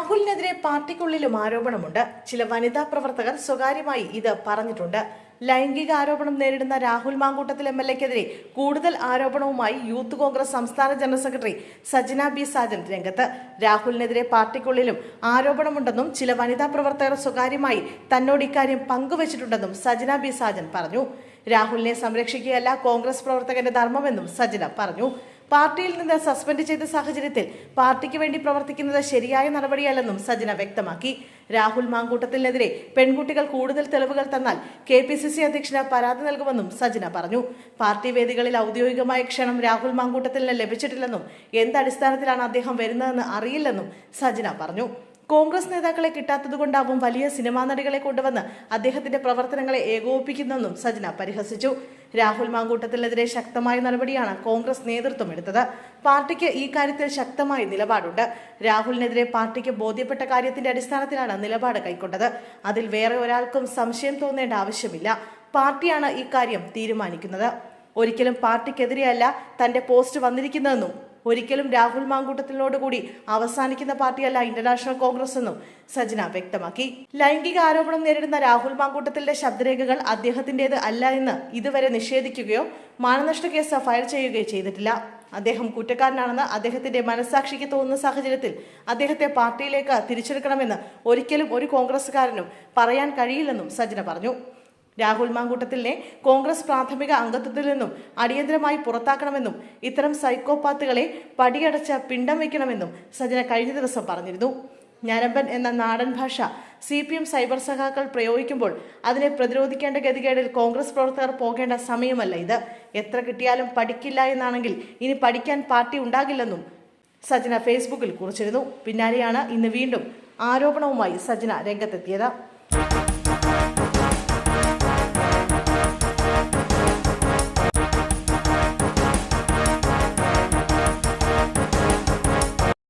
രാഹുലിനെതിരെ പാർട്ടിക്കുള്ളിലും ആരോപണമുണ്ട്. ചില വനിതാ പ്രവർത്തകർ സ്വകാര്യമായി ഇത് പറഞ്ഞിട്ടുണ്ട്. ലൈംഗിക ആരോപണം നേരിടുന്ന രാഹുൽ മാങ്കൂട്ടത്തിൽ MLA-ക്കെതിരെ കൂടുതൽ ആരോപണവുമായി യൂത്ത് കോൺഗ്രസ് സംസ്ഥാന general secretary Sajana B Sajan രംഗത്ത്. രാഹുലിനെതിരെ പാർട്ടിക്കുള്ളിലും ആരോപണമുണ്ടെന്നും ചില വനിതാ പ്രവർത്തകർ സ്വകാര്യമായി തന്നോട് ഇക്കാര്യം പങ്കുവച്ചിട്ടുണ്ടെന്നും സജന ബി സാജൻ പറഞ്ഞു. രാഹുലിനെ സംരക്ഷിക്കുകയല്ല കോൺഗ്രസ് പ്രവർത്തകന്റെ ധർമ്മമെന്നും സജന പറഞ്ഞു. പാർട്ടിയിൽ നിന്ന് സസ്പെൻഡ് ചെയ്ത സാഹചര്യത്തിൽ പാർട്ടിക്ക് വേണ്ടി പ്രവർത്തിക്കുന്നത് ശരിയായ നടപടിയല്ലെന്നും സജന വ്യക്തമാക്കി. രാഹുൽ മാങ്കൂട്ടത്തിനെതിരെ പെൺകുട്ടികൾ കൂടുതൽ തെളിവുകൾ തന്നാൽ KPCC അധ്യക്ഷന് പരാതി നൽകുമെന്നും സജന പറഞ്ഞു. പാർട്ടി വേദികളിൽ ഔദ്യോഗികമായ ക്ഷണം രാഹുൽ മാങ്കൂട്ടത്തിന് ലഭിച്ചിട്ടില്ലെന്നും എന്തടിസ്ഥാനത്തിലാണ് അദ്ദേഹം വരുന്നതെന്ന് അറിയില്ലെന്നും സജന പറഞ്ഞു. കോൺഗ്രസ് നേതാക്കളെ കിട്ടാത്തതുകൊണ്ടാവും വലിയ സിനിമാ നടികളെ കൊണ്ടുവന്ന് അദ്ദേഹത്തിന്റെ പ്രവർത്തനങ്ങളെ ഏകോപിപ്പിക്കുന്നതെന്നും സജന പരിഹസിച്ചു. രാഹുൽ മാങ്കൂട്ടത്തിനെതിരെ ശക്തമായ നടപടിയാണ് കോൺഗ്രസ് നേതൃത്വം എടുത്തത്. പാർട്ടിക്ക് ഈ കാര്യത്തിൽ ശക്തമായ നിലപാടുണ്ട്. രാഹുലിനെതിരെ പാർട്ടിക്ക് ബോധ്യപ്പെട്ട കാര്യത്തിന്റെ അടിസ്ഥാനത്തിലാണ് നിലപാട് കൈക്കൊണ്ടത്. അതിൽ വേറെ ഒരാൾക്കും സംശയം തോന്നേണ്ട ആവശ്യമില്ല. പാർട്ടിയാണ് ഈ കാര്യം തീരുമാനിക്കുന്നത്. ഒരിക്കലും പാർട്ടിക്കെതിരെയല്ല തന്റെ പോസ്റ്റ് വന്നിരിക്കുന്നതെന്നും ഒരിക്കലും രാഹുൽ മാങ്കൂട്ടത്തിനോടുകൂടി അവസാനിക്കുന്ന പാർട്ടിയല്ല ഇന്റർനാഷണൽ കോൺഗ്രസ് എന്നും സജന വ്യക്തമാക്കി. ലൈംഗിക ആരോപണം നേരിടുന്ന രാഹുൽ മാങ്കൂട്ടത്തിന്റെ ശബ്ദരേഖകൾ അദ്ദേഹത്തിന്റേത് അല്ല എന്ന് ഇതുവരെ നിഷേധിക്കുകയോ മാനനഷ്ട കേസ് ഫയൽ ചെയ്യുകയോ ചെയ്തിട്ടില്ല. അദ്ദേഹം കുറ്റക്കാരനാണെന്ന് അദ്ദേഹത്തിന്റെ മനസ്സാക്ഷിക്ക് തോന്നുന്ന സാഹചര്യത്തിൽ അദ്ദേഹത്തെ പാർട്ടിയിലേക്ക് തിരിച്ചെടുക്കണമെന്ന് ഒരിക്കലും ഒരു കോൺഗ്രസുകാരനും പറയാൻ കഴിയില്ലെന്നും സജന പറഞ്ഞു. രാഹുൽ മാങ്കൂട്ടത്തിലിനെ കോൺഗ്രസ് പ്രാഥമിക അംഗത്വത്തിൽ നിന്നും അടിയന്തരമായി പുറത്താക്കണമെന്നും ഇത്തരം സൈക്കോപാത്തുകളെ പടിയടച്ച് പിണ്ടം വയ്ക്കണമെന്നും സജന കഴിഞ്ഞ ദിവസം പറഞ്ഞിരുന്നു. ഞരമ്പൻ എന്ന നാടൻ ഭാഷ CPM സൈബർ സഖാക്കൾ പ്രയോഗിക്കുമ്പോൾ അതിനെ പ്രതിരോധിക്കേണ്ട ഗതികേടിൽ കോൺഗ്രസ് പ്രവർത്തകർ പോകേണ്ട സമയമല്ല ഇത്. എത്ര കിട്ടിയാലും പഠിക്കില്ല എന്നാണെങ്കിൽ ഇനി പഠിക്കാൻ പാർട്ടി ഉണ്ടാകില്ലെന്നും സജന ഫേസ്ബുക്കിൽ കുറിച്ചിരുന്നു. പിന്നാലെയാണ് ഇന്ന് വീണ്ടും ആരോപണവുമായി സജന രംഗത്തെത്തിയത്.